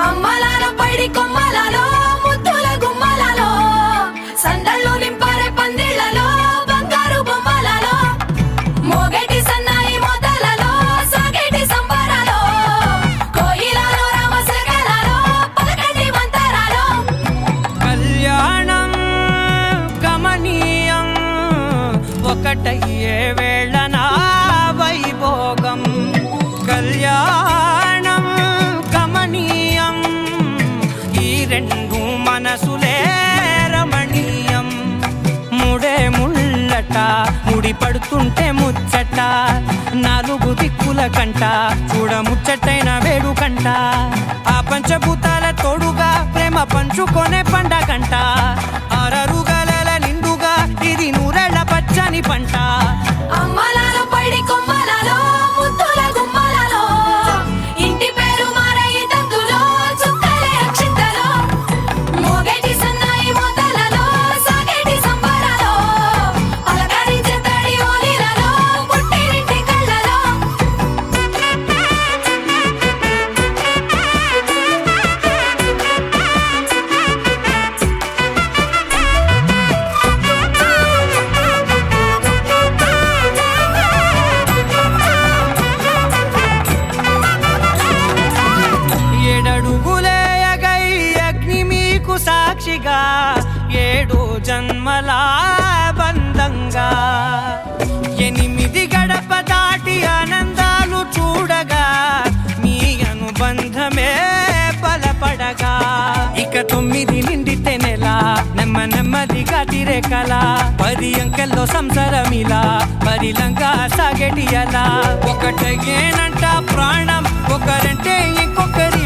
అమ్మలాలో పైడి కొమ్మలలో ముద్దుల గుమ్మలలో సందళ్ళు నింపారే పందిళ్లలో బంగారు బొమ్మలలో మోగేటి సన్నాయి మోతలలో సాగేటి సంబరాలో కోయిలలో రామసగలలో పలకటి మంతరాలో కళ్యాణం గమనీయం ఒకటయ్యే వేళనా వైభోగం కళ్యాణం గమనీయం ఈ రెండు మనసులే రమణీయం ముడే ముళ్ళట ముడి పడుతుంటే ముచ్చట నాలుగు దిక్కుల కంట చూడ ముచ్చటైన వేడుకంట ఆ పంచభూతాల తోడుగా ప్రేమ పంచుకొనే పండగంట ఆరరుగల నిండుగా ఇది నూరెళ్ళ పచ్చని పంట అమ్మలాలో పైడి కొమ్మలలో ముద్దుల గుమ్మలలో ఇంటి పేరు మారయి తంతులో చుక్కలే అక్షింతలో మోగేటి సన్నాయి మోతలలో సాగేటి సంబరాలో పలకరించే తడి ఓలిలలో పుట్టినింటి కళ్ళలో ఏడడుగులే ఎగై అగ్ని మీకు సాక్షిగా ఏడు జన్మల బంధంగా ఎనిమిది గడప దాటి ఆనందాలు చూడగా మీ అనుబంధమే బలపడగా ఇక 9 నిండితే నెల నెమ్మదిగా తిరేకల 10 అంకెల్లో సంసారమిలా పరిలంగా సాగేటి అలా ఒకటేనంట ప్రాణం ఒకరంటే ఇంకొకరి